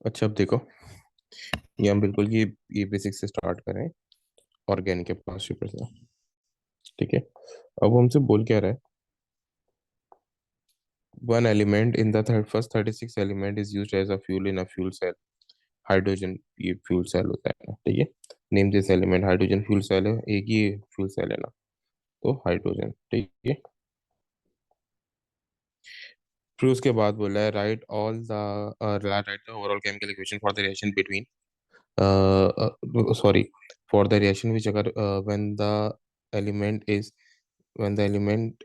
अच्छा, अब देखो, ये हम बिल्कुल ये बेसिक से स्टार्ट करें। ऑर्गेनिक के पास शुक्र से। ठीक है। अब वो हमसे बोल क्या रहा है? One element in the third first 36 element is used as a fuel in a fuel cell. Hydrogen, ये फ्यूल सेल होता है ना, ठीक है। Name this element. Hydrogen fuel cell है, एक ही फ्यूल सेल है ना, तो हाइड्रोजन, ठीक है। फिर उसके बाद बोला है right all the right the overall chemical equation for the reaction between, sorry, for the reaction which occur element is when the element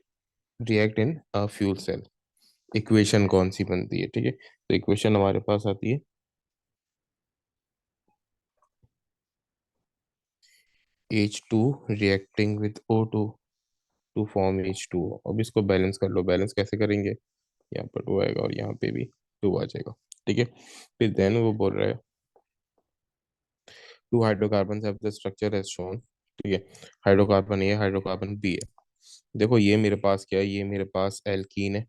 react in a fuel cell। Equation कौन सी बनती है? ठीक है, तो इक्वेशन हमारे पास आती है H2 reacting with O2 to form H2O। अब इसको बैलेंस कर लो। बैलेंस कैसे करेंगे? यहाँ पर 2 आएगा और यहाँ पे भी 2 आ जाएगा। ठीक है। फिर देन वो बोल रहा है two hydrocarbon have the structure as shown. ठीक है। हाइड्रोकार्बन ए, हाइड्रोकार्बन बी है। देखो, ये मेरे पास क्या है? ये मेरे पास एल्कीन है,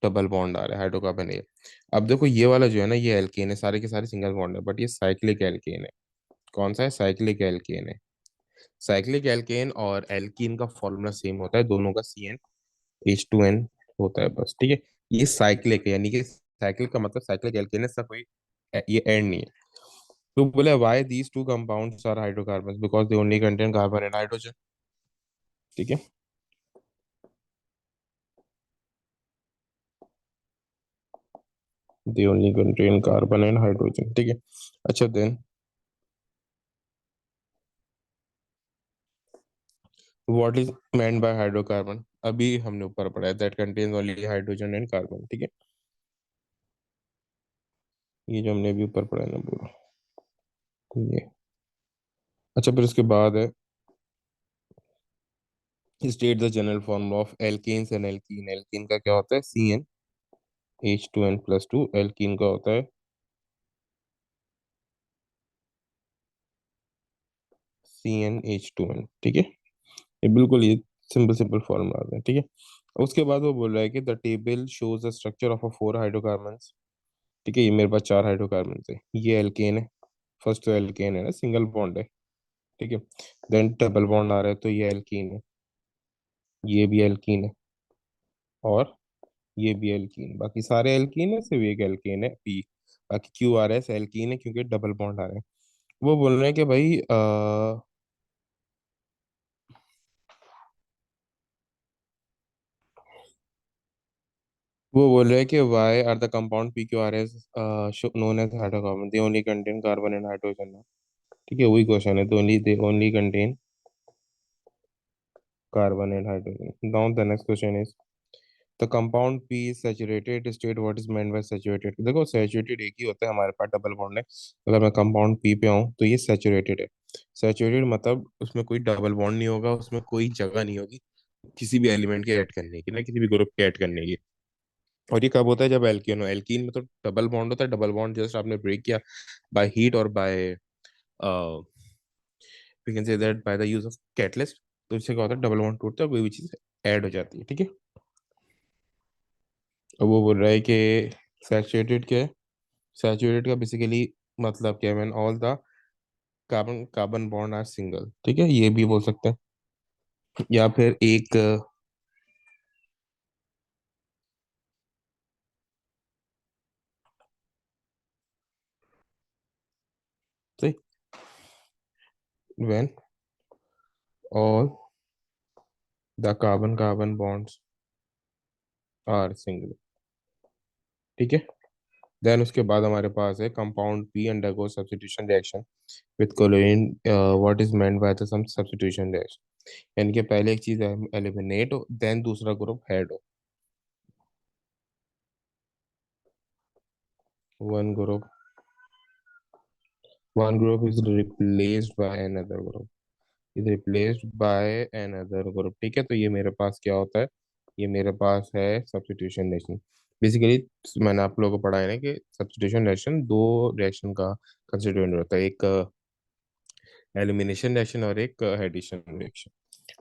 डबल बॉन्ड आ रहा है, हाइड्रोकार्बन ए। अब देखो, ये वाला जो है ना, ये एल्केन है, सारे के सारे सिंगल बॉन्ड है, बट ये साइक्लिक एल्केन है। कौन सा है? साइक्लिक एल्केन है। साइक्लिक एल्केन और एल्कीन का फॉर्मूला सेम होता है दोनों का, CnH2n होता है बस। ठीक है। ये साइक्लिक है, यानी कि साइक्लिक का मतलब साइक्लिक एल्केन है, इसका कोई ये एंड नहीं है। तो बोले why these two compounds are hydrocarbon, because they only contain carbon and hydrogen. ठीक है। They only contain carbon and hydrogen. ठीक है। अच्छा, then what is meant by hydrocarbon? अभी हमने ऊपर पढ़ा है that contains only hydrogen and carbon. ठीक है। ये जो हमने अभी ऊपर पढ़ा है ना पूरा, ये। अच्छा, फिर उसके बाद है state the general formula of alkanes and alkene. Alkene का क्या होता है? CnH2n+2। एल्कीन का होता है CnH2n। ठीक है। ये बिल्कुल ये सिंपल सिंपल फॉर्मूला है। ठीक है। उसके बाद वो बोल रहा है कि the table shows the structure of a 4 hydrocarbon. ठीक है, ये मेरे पास 4 हाइड्रोकार्बन है, ये एल्केन है। फर्स्ट तो एल्केन है ना, सिंगल बॉन्ड है। ठीक है। देन डबल बॉन्ड आ रहा है, तो ये एल्कीन है, ये भी एल्कीन है, और ये भी एल्कीन। बाकी सारे एल्कीन है, सिर्फ एक एल्कीन है, पी। बाकी QRS एल्कीन है, क्योंकि डबल बॉन्ड आ रहे हैं। वो बोल रहे हैं कि भाई वो बोल रहे हैं कि why are the compound PQRS known as hydrocarbon, they only contain carbon and hydrogen. ठीक है, वही क्वेश्चन है, तो only they only contain carbon and hydrogen. Now the next question is the compound P is saturated state, what is meant by saturated? देखो, saturated एक ही होता है, हमारे पास डबल बॉन्ड है। अगर मैं कंपाउंड P पे आऊँ तो ये सैचुरेटेड है। सैचुरेटेड मतलब उसमें कोई डबल बॉन्ड नहीं होगा, उसमें कोई जगह नहीं होगी किसी भी एलिमेंट के ऐड करने की, ना किसी भी ग्रुप के ऐड करने की। और ये कब होता है? जब एल्कीन हो। एल्कीन में तो डबल बॉन्ड होता है, डबल बॉन्ड जस्ट आपने ब्रेक किया बाय हीट और by we can say that by the use of catalyst. तो इससे क्या होता है? डबल बॉन्ड टूटता है, कोई भी चीज ऐड हो जाती है। ठीक है। अब वो बोल रहा है कि सैचुरेटेड क्या है? सैचुरेटेड का बेसिकली मतलब क्या है? Mean all the carbon carbon bond are single. ठीक है, ये भी बोल सकते हैं। या फिर एक सही, when all the carbon carbon bonds are single. ठीक है। देन उसके बाद हमारे पास है compound P undergo substitution reaction with chlorine, what is meant by the some substitution reaction. यानी कि पहले एक चीज एलिमिनेट हो, देन दूसरा ग्रुप ऐड हो। One group one group is replaced by another group, is replaced by another group. ठीक है, तो ये मेरे पास क्या होता है? ये मेरे पास है सब्स्टिट्यूशन रिएक्शन। बेसिकली मैंने आप लोगों को पढ़ा है ना कि सब्स्टिट्यूशन रिएक्शन दो रिएक्शन का कंस्टिट्यूएंट होता है, एक एलिमिनेशन रिएक्शन और एक एडिशन रिएक्शन।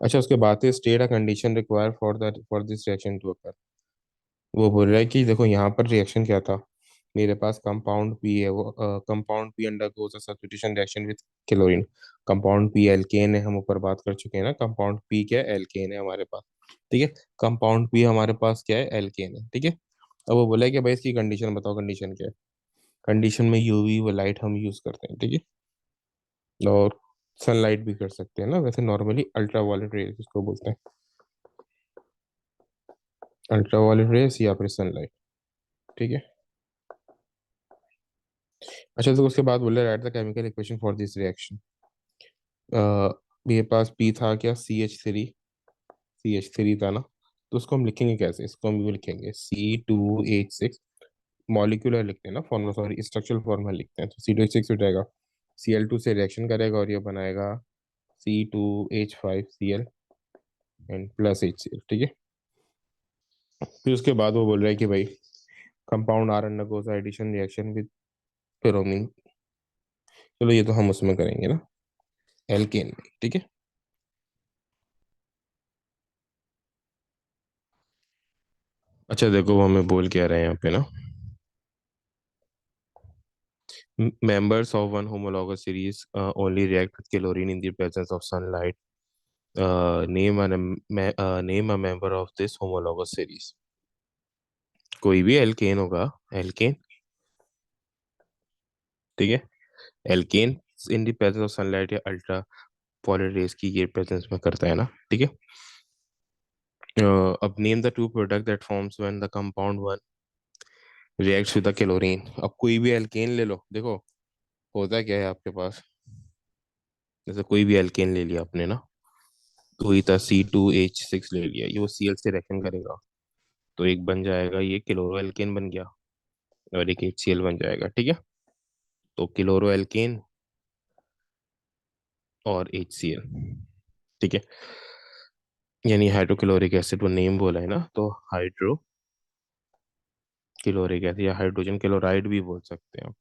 अच्छा, उसके बाद है state a condition require for this reaction to occur. वो बोल रहा है कि देखो यहाँ पर रिएक्शन क्या था, मेरे पास कंपाउंड पी है, वो compound P undergoes a substitution reaction with chlorine. Compound P alkane है, हम ऊपर बात कर चुके हैं ना, कंपाउंड पी क्या है, एल्केन है हमारे पास। ठीक है, कंपाउंड पी हमारे पास क्या है, एल्केन है। ठीक है, अब वो बोला है कि भाई इसकी कंडीशन बताओ, कंडीशन क्या है। कंडीशन में यूवी वो लाइट हम यूज करते हैं। ठीक है, और सनलाइट भी कर सकते हैं ना, वैसे नॉर्मली अल्ट्रा वायलेट रेज इसको बोलते हैं, अल्ट्रा वायलेट रेज या फिर सनलाइट। ठीक है, अच्छा तो उसके बाद बोले right the chemical equation for this reaction. मेरे पास पी था क्या, सी एच थ्री था ना, तो उसको हम लिखेंगे कैसे, इसको हम यूँ लिखेंगे C2H6, मॉलिक्यूलर लिखते हैं ना फॉर्मूला, सॉरी स्ट्रक्चरल फॉर्मूला लिखते हैं, तो C2H6 हो जाएगा, Cl2 से रिएक्शन करेगा और ये बनाएगा C2H5Cl एंड प्लस HCl। ठीक है, फिर उसके बाद वो बोल रहा है कि भाई compound R undergoes addition reaction with पेरोमीन। चलो ये तो हम उसमें करेंगे ना, एल्केन में। ठीक है, अच्छा देखो वो हमें बोल क्या रहे हैं यहाँ पे ना, members of one homologous series only react with chlorine in the presence of sunlight. Name a member of this homologous series. कोई भी एल्केन होगा, एल्केन। ठीक है, alkane in the presence of sunlight या अल्ट्रा वायलेट रेज की ये presence में करता है ना। ठीक है, अब name the two product that forms when the compound one reacts with the chlorine. अब कोई भी एल्केन ले लो, देखो होता क्या है आपके पास, जैसे कोई भी एल्केन ले लिया आपने ना, तो ही था C2H6 ले लिया, ये वो Cl से रिएक्शन करेगा, तो एक बन जाएगा ये क्लोरो एल्केन बन गया, और एक HCl बन जाएगा। ठीक है, तो क्लोरो एल्केन और HCl। ठीक है, यानी हाइड्रोक्लोरिक एसिड, वो नेम बोला है ना, तो हाइड्रो क्लोरिक एसिड या हाइड्रोजन क्लोराइड भी बोल सकते हैं।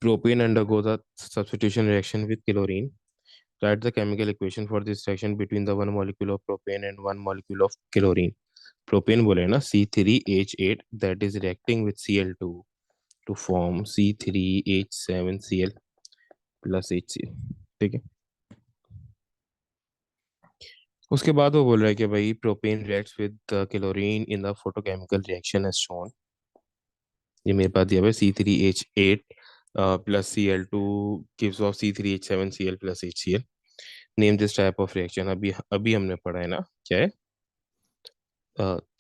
Propane undergoes a substitution reaction with chlorine. Write the chemical equation for this reaction between the one molecule of propane and one molecule of chlorine. Propane बोले ना C3H8, that is reacting with Cl2 to form C3H7Cl plus HCl। ठीक है, उसके बाद वो बोल रहा है कि भाई propane reacts with chlorine in the photochemical reaction as shown. ये मेरे पास दिया हुआ है C3H8 plus Cl2 gives off C3H7Cl plus HCl। Name this type of reaction, अभी अभी हमने पढ़ा है ना, क्या है,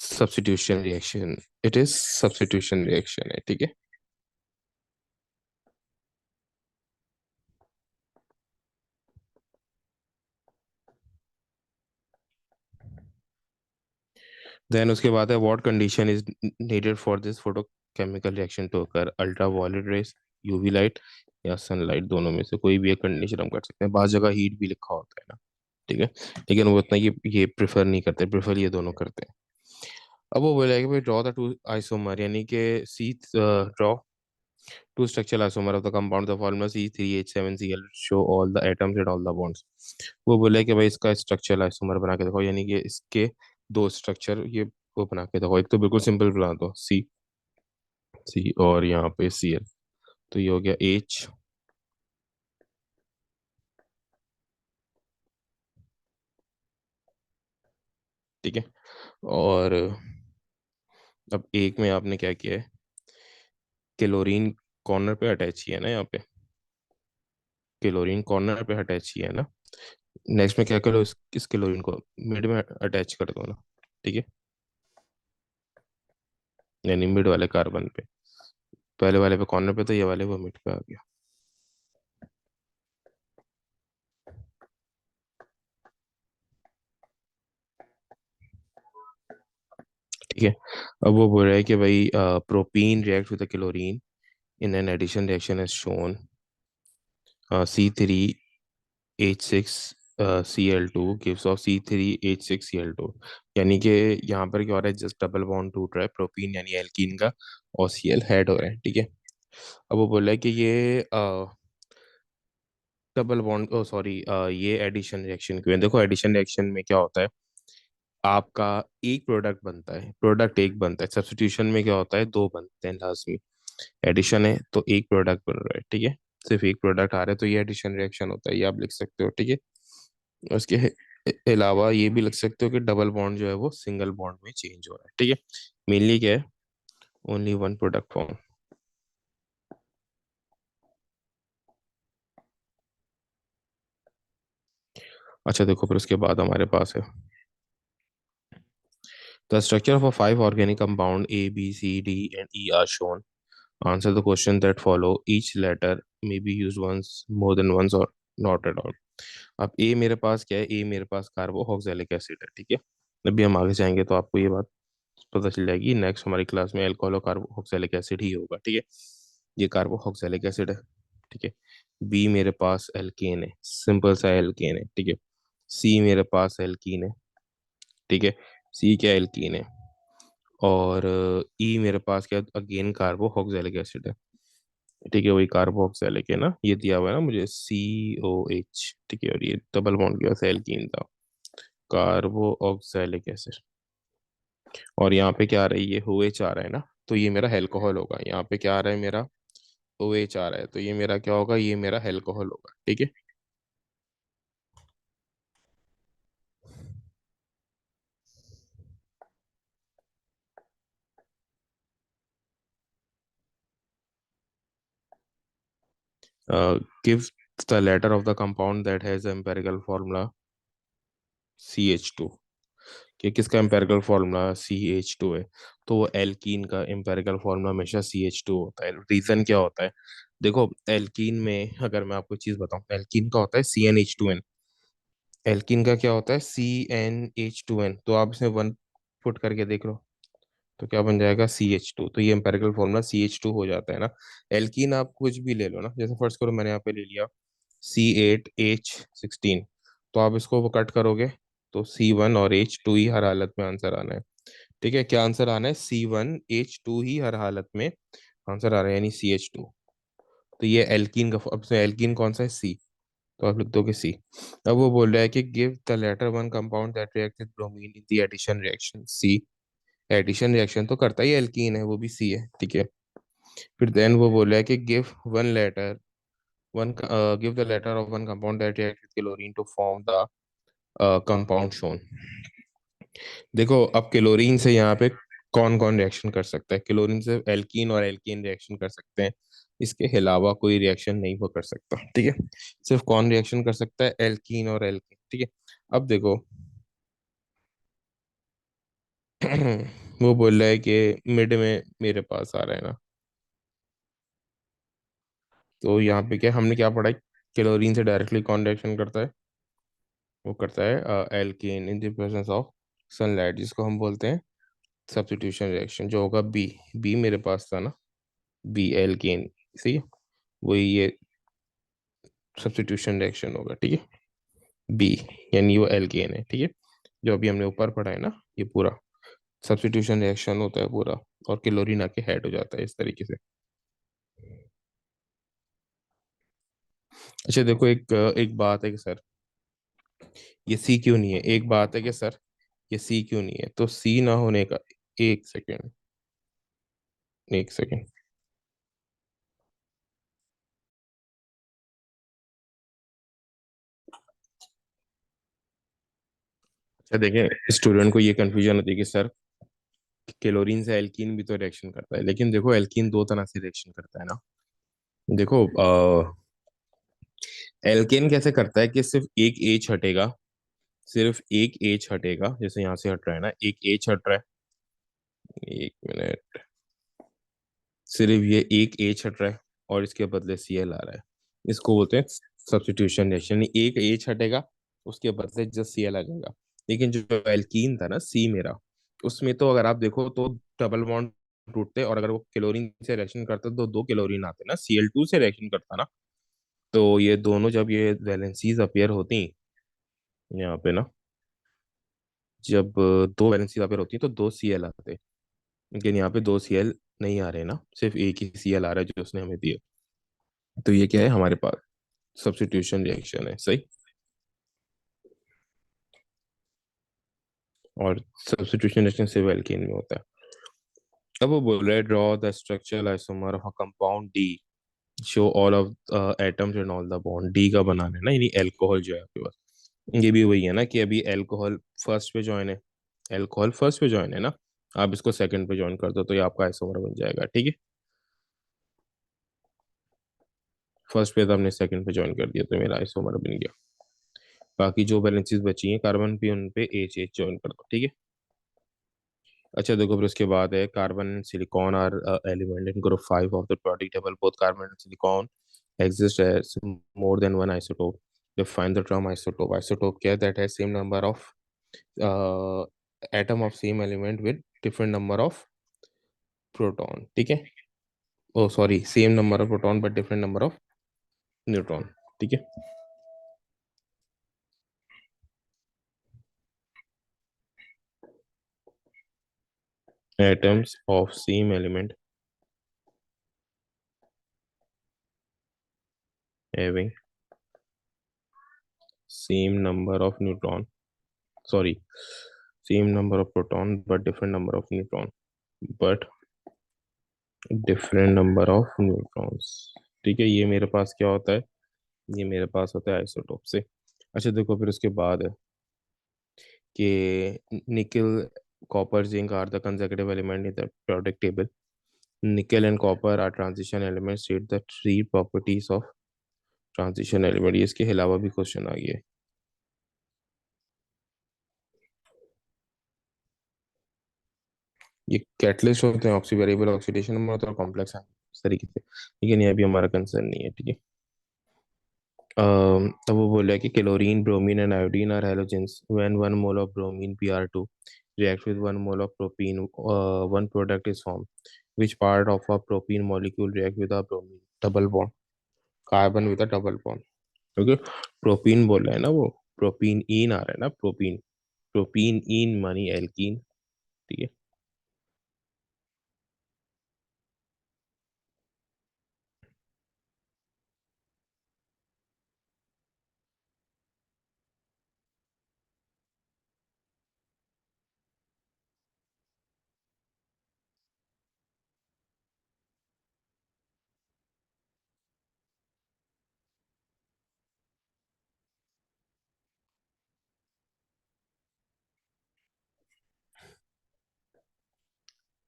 substitution reaction, it is substitution reaction है। ठीक है, देन उसके बाद है what condition is needed for this photochemical reaction to occur, ultraviolet rays, UV light या सनलाइट, दोनों में से कोई भी एक कंडीशन हम कर सकते हैं, बाज़ जगह हीट भी लिखा होता है ना। ठीक है, लेकिन वो इतना ये प्रेफर नहीं करते, प्रेफर ये दोनों करते हैं। अब वो बोला है कि भाई ड्रॉ द टू आइसोमर, यानी कि C draw two structural isomer of the compound, the formula C3H7Cl show all the atoms and all the bonds. वो बोले कि भाई इसका स्ट्रक्चरल आइसोमर बना के दिखाओ, यानी कि इसके दो स्ट्रक्चर ये वो बना के दिखाओ। एक तो बिल्कुल सिंपल बना दो, सी और यहाँ पे Cl, तो ये हो गया H। ठीक है, और अब एक में आपने क्या किया है, क्लोरीन कॉर्नर पे अटैच किया है ना, यहाँ पे क्लोरीन कॉर्नर पे अटैच किया है ना। नेक्स्ट में क्या करो, इस क्लोरीन को मिड में अटैच कर दो ना। ठीक है, यानी मिड वाले कार्बन पे, पहले वाले पे कॉर्नर पे, तो ये वाले वो मिड पे आ गया। ठीक है, अब वो बोल रहा है कि भाई propene react with chlorine in an addition reaction as shown, C3H6 Cl2 gives off C3H6Cl2, यानी कि यहाँ पर क्या हो रहा है, जस्ट डबल बॉन्ड टूट रहा है, प्रोपीन यानी एल्कीन का, और Cl हेड हो रहा है। ठीक है, अब वो बोल रहा है कि ये डबल बॉन्ड, ओ सॉरी, ये एडिशन रिएक्शन क्यों है? देखो एडिशन रिएक्शन में क्या होता है, आपका एक प्रोडक्ट बनता है, प्रोडक्ट एक बनता है। सब्स्टिट्यूशन में क्या होता है, दो बनते हैं लाजमी। एडिशन है तो एक प्रोडक्ट बन रहा है, ठीक है, सिर्फ एक प्रोडक्ट आ रहा है, तो ये एडिशन रिएक्शन होता है, ये आप लिख सकते हो, ठीक है। उसके अलावा ये भी लिख सकते हो कि डबल बॉन्ड जो है वो सिंगल बॉन्ड में चेंज हो रहा है, ठीक है। मेनली क्या है, ओनली वन प्रोडक्ट फॉर्म। अच्छा देखो, फिर उसके बाद हमारे पास है the structure of a five organic compound A B C D and E are shown. Answer the question that follow, each letter may be use once, more than once, और not at all. अब A मेरे पास क्या है, ए मेरे पास carboxylic acid है, ठीक है। अभी हम आगे जाएंगे तो आपको ये बात पता चल जाएगी, नेक्स्ट हमारी क्लास में अल्कोहल और कार्बोक्सिलिक एसिड ही होगा, ठीक है। ये कार्बोक्सिलिक एसिड है, ठीक है। बी मेरे पास एल्केन है, सिंपल सा एल्केन है, ठीक है। सी मेरे पास एल्कीन है, ठीक है। सी क्या एल्कीन है। और ई मेरे पास क्या, अगेन कार्बोक्सिलिक एसिड है, ठीक है। वही कार्बोक्सिलिक है ना, ये दिया हुआ है ना मुझे, COH, ठीक है। और ये डबल बॉन्ड की वजह से एल्कीन था, कार्बोक्सिलिक एसिड। और यहाँ पे क्या आ रहा है, ये OH आ रहा है ना, तो ये मेरा अल्कोहल होगा। यहाँ पे क्या आ रहा है मेरा, OH आ रहा है, तो ये मेरा क्या होगा, ये मेरा अल्कोहल होगा, ठीक है। Give the letter of the compound that has empirical formula CH2। कि किसका एम्पेरिकल फार्मूला CH2 है, तो वो एल्कीन का एम्पेरिकल फार्मूला हमेशा CH2 होता है। रीजन क्या होता है, देखो एल्कीन में अगर मैं आपको चीज बताऊं, एल्कीन का होता है CnH2n। एल्कीन का क्या होता है, CnH2n। तो आप इसमें वन पुट करके देख लो, तो क्या बन जाएगा, CH2। तो ये एम्पेरिकल फॉर्मूला CH2 हो जाता है ना। एल्कीन आप कुछ भी ले लो ना, जैसे फर्स्ट करो मैंने यहाँ पे ले लिया C8H16, तो आप इसको वो कट करोगे तो C1 और H2 ही हर हालत में आंसर आना है, ठीक है। क्या आंसर आना है, C1H2 ही हर हालत में आंसर आ रहा है, यानी CH2। तो ये एल्कीन का, अब से एल्कीन कौन सा है, C, तो आप लिख दोगे C। अब वो बोल रहा है कि give the letter one compound that react with bromine in the addition reaction C। Addition reaction तो करता ही एल्कीन है, वो भी C है, ठीक है। फिर देन वो बोल रहा है कि give one letter, one give the letter of one compound that react with chlorine to form the compound shown. देखो अब क्लोरीन से यहाँ पे कौन कौन रिएक्शन कर सकता है, क्लोरीन से एल्कीन और एल्कीन रिएक्शन कर सकते हैं, इसके अलावा कोई रिएक्शन नहीं वो कर सकता, ठीक है। सिर्फ कौन रिएक्शन कर सकता है, एल्कीन और एल्कीन, ठीक है। अब देखो वो बोल रहा है कि मिड में मेरे पास आ रहा है ना, तो यहाँ पे क्या हमने क्या पढ़ा है, क्लोरीन से डायरेक्टली कौन रिएक्शन करता है, वो करता है alkene in the presence of sunlight, जिसको हम बोलते हैं सब्स्टिट्यूशन रिएक्शन, जो होगा बी। बी मेरे पास था ना, बी एल्केन, सही है, वही ये सब्स्टिट्यूशन रिएक्शन होगा, ठीक है। बी यानी वो एल्केन है, ठीक है। जो अभी हमने ऊपर पढ़ा है ना, ये पूरा सब्स्टिट्यूशन रिएक्शन होता है पूरा, और क्लोरीन आके हेड हो जाता है इस तरीके से। अच्छा देखो, एक बात है कि सर ये सी क्यों नहीं है, एक बात है कि सर ये सी क्यों नहीं है, तो सी ना होने का, एक सेकेंड, एक सेकेंड। अच्छा देखें, स्टूडेंट को ये कंफ्यूजन होती है कि सर क्लोरीन से एल्कीन भी तो रिएक्शन करता है, लेकिन देखो एल्कीन दो तरह से रिएक्शन करता है ना। देखो एल्केन कैसे करता है कि सिर्फ एक एच हटेगा, सिर्फ एक एच हटेगा, जैसे यहाँ से हट रहा है ना, एक एच हट रहा है, एक मिनट, सिर्फ ये एक एच हट रहा है और इसके बदले Cl आ रहा है, इसको बोलते हैं सब्स्टिट्यूशन रिएक्शन। यानी एक एच हटेगा, उसके बदले जस्ट Cl आ जाएगा। लेकिन जो एल्कीन था ना सी मेरा, उसमें तो अगर आप देखो तो डबल बॉन्ड टूटते, और अगर वो क्लोरीन से रिएक्शन करता तो दो क्लोरीन आते ना, Cl2 से रिएक्शन करता ना, तो ये दोनों जब ये वैलेंसीज अपीयर होती यहाँ पे ना, जब दो वैलेंसी यहाँ पे होती है तो दो Cl आते हैं। लेकिन यहाँ पे दो Cl नहीं आ रहे ना, सिर्फ एक ही Cl आ रहा है जो उसने हमें दिया। तो ये क्या है हमारे पास, सब्स्टिट्यूशन रिएक्शन है, सही। और सब्स्टिट्यूशन रिएक्शन सिर्फ एल्कीन में होता है। अब वो बोल रहा है draw the structural isomer of a compound D, show all of atoms and all the bond. D का बनाना है ना, यानी अल्कोहल जो है आपके पास, ये भी वही है ना कि अभी अल्कोहल फर्स्ट पे ज्वाइन है, अल्कोहल फर्स्ट पे ज्वाइन है ना, आप इसको सेकंड पे ज्वाइन कर दो तो ये आपका आइसोमर बन जाएगा, ठीक है। फर्स्ट पे तो हमने सेकंड पे ज्वाइन कर दिया तो मेरा आइसोमर बन गया। बाकी जो बैलेंसेस बची हैं कार्बन पे, उन पे एच एच ज्वाइन कर दो, ठीक है। अच्छा देखो, फिर उसके बाद है carbon and silicon are element in group 5 of the periodic table, both carbon and silicon exist as more than one isotope। define the term isotope। isotope क्या है? that has same number of uh, atom of same element with different number of proton, ठीक है। Oh sorry, same number of proton but different number of neutron, ठीक है। atoms of same element having same number of neutron, sorry, same number of proton but different number of neutron, but different number of neutrons, ठीक है। ये मेरे पास क्या होता है? ये मेरे पास होता है आइसोटोप से। अच्छा देखो, फिर उसके बाद है कि nickel, copper, zinc are the consecutive element in the periodic table। Nickel and copper are transition element, state the three properties of transition element. ये इसके अलावा भी क्वेश्चन आ गया है। ये कैटलिस्ट होते हैं, ऑक्सी वेरिएबल ऑक्सीडेशन नंबर होता है, कॉम्प्लेक्स है इस तरीके से, लेकिन ये अभी हमारा कंसर्न नहीं है, ठीक है। तब वो बोला है कि chlorine, bromine and iodine are halogens when one mole of bromine Pr2 reacts with one mole of propene, one product is formed। which part of a propene molecule react with a bromine double bond, carbon with a double bond, okay. Propene बोल रहा है ना वो, propene इन आ रहा है ना, propene, propene इन मानी alkene, ठीक है।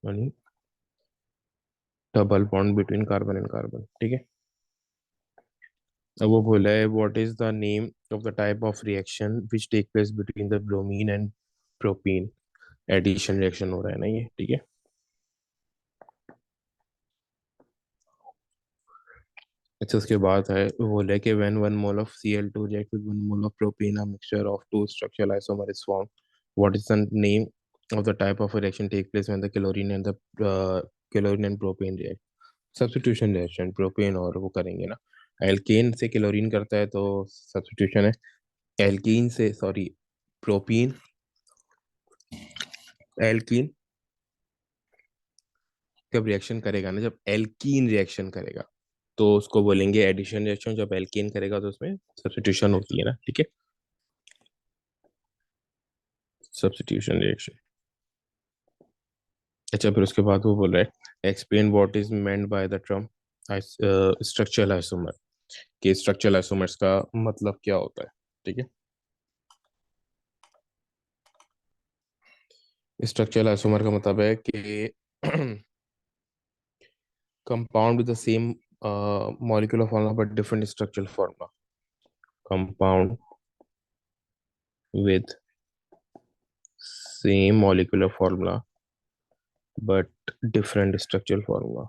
मानी double bond between carbon and carbon, ठीक है। अब वो बोला है what is the name of the type of reaction which take place between the bromine and propene. Addition reaction हो रहा है ना ये, ठीक है। अच्छा उसके बाद है वो बोला है कि when one mole of Cl2 react with one mole of propane, a mixture of two structural isomer is formed। what is the name of the type of reaction take place when the chlorine and propane react। Substitution reaction, propane और वो करेंगे ना, alkene से chlorine करता है तो substitution है। Alkene से, सॉरी, प्रोपीन, एल्कीन जब रिएक्शन करेगा ना, जब एल्कीन रिएक्शन करेगा तो उसको बोलेंगे एडिशन रिएक्शन। जब एल्कीन करेगा तो उसमें सब्स्टिट्यूशन होती है ना, ठीक है। Substitution reaction. अच्छा फिर उसके बाद वो बोल रहा है explain what is meant by the term structural isomer, कि स्ट्रक्चरल आइसोमर्स का मतलब क्या होता है, ठीक है। स्ट्रक्चरल आइसोमर का मतलब है कि compound with the same molecular formula but different structural formula। compound with same molecular formula but different structural formula,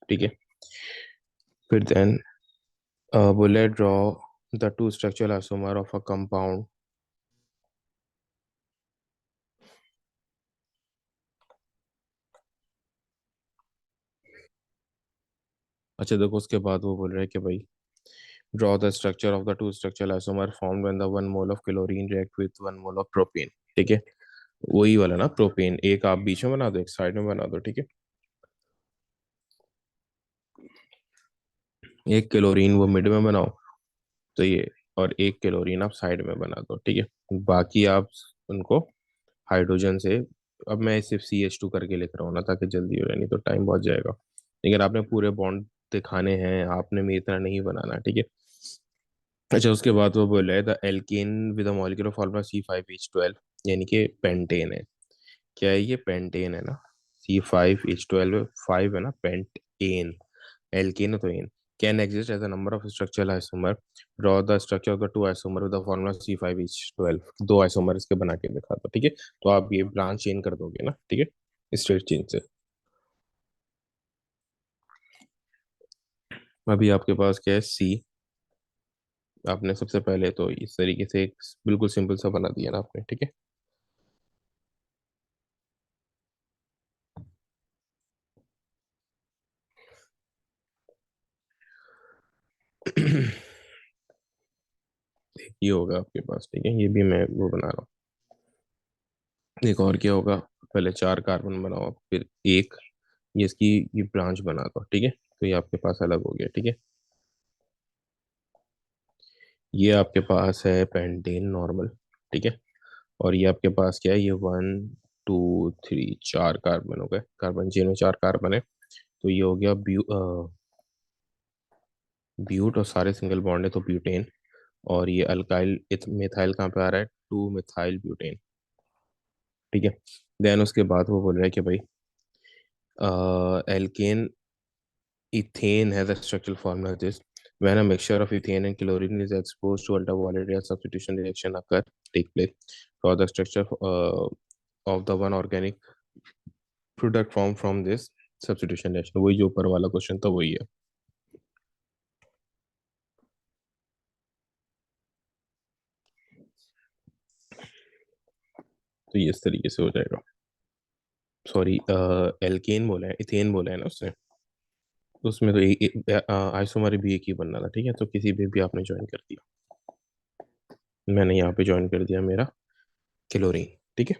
ठीक है। फिर देन बोले draw the two structural isomer of a compound. अच्छा देखो उसके बाद वो बोल रहे हैं कि भाई draw the structure of the to structural isomer formed when the one mole of chlorine react with one mole of propane, ठीक है। वही वाला ना प्रोपेन, एक आप बीच में बना दो, एक साइड में बना दो, ठीक है। एक क्लोरीन वो मिड में बनाओ, तो ये, और एक क्लोरीन आप साइड में बना दो, ठीक है। बाकी आप उनको हाइड्रोजन से, अब मैं सिर्फ CH2 करके लिख रहा हूँ ना ताकि जल्दी हो जाए, नहीं तो टाइम बहुत जाएगा। लेकिन आपने पूरे बॉन्ड दिखाने हैं, आपने मेरी तरह नहीं बनाना, ठीक है। अच्छा, उसके बाद वो बोल रहा है the alkene with molecular formula C5H12, यानी कि पेंटेन है। क्या है ये? पेंटेन है ना। C5H12, 5 है ना, पेंटेन। एल्केन है तो एन। Can exist as a number of structural isomer, draw the structure of the two isomer with the formula C5H12, दो आइसोमर इसके बना के दिखा दो, ठीक है। तो आप ये ब्रांच चेंज कर दोगे ना, ठीक है, स्टेट चेंज से। अभी आपके पास क्या है? C। आपने सबसे पहले तो इस तरीके से एक बिल्कुल सिंपल सा बना दिया ना आपने, ठीक है। ये होगा आपके पास, ठीक है, ये भी मैं वो बना रहा हूँ। एक और क्या होगा? पहले चार कार्बन बनाओ, फिर एक, ये इसकी ये ब्रांच बना दो, ठीक है। तो ये आपके पास अलग हो गया, ठीक है। ये आपके पास है पेंटेन नॉर्मल, ठीक है। और ये आपके पास क्या है? ये 1 2 3 चार कार्बन हो गए, कार्बन चेन में चार कार्बन है। तो ये हो गया ब्यूट, और सारे सिंगल बॉन्ड है तो ब्यूटेन। और ये अल्काइल मिथाइल कहाँ पे आ रहा है? 2 मिथाइल ब्यूटेन, ठीक है। देन उसके बाद वो बोल रहा है कि भाई alkene ethane has a structural formula like this: when a mixture of ethane and chlorine is exposed to ultraviolet rays, substitution reaction occur take place for the structure of the one organic product formed from this substitution reaction। वही जो ऊपर वाला question था वही है। तो ये इस तरीके से हो जाएगा। सॉरी, एल्केन बोला है, इथेन बोला है ना उसने, तो उसमें तो आइसोमर भी एक ही बनना था, ठीक है। तो किसी भी आपने ज्वाइन कर दिया, मैंने यहाँ पे ज्वाइन कर दिया मेरा क्लोरीन, ठीक है।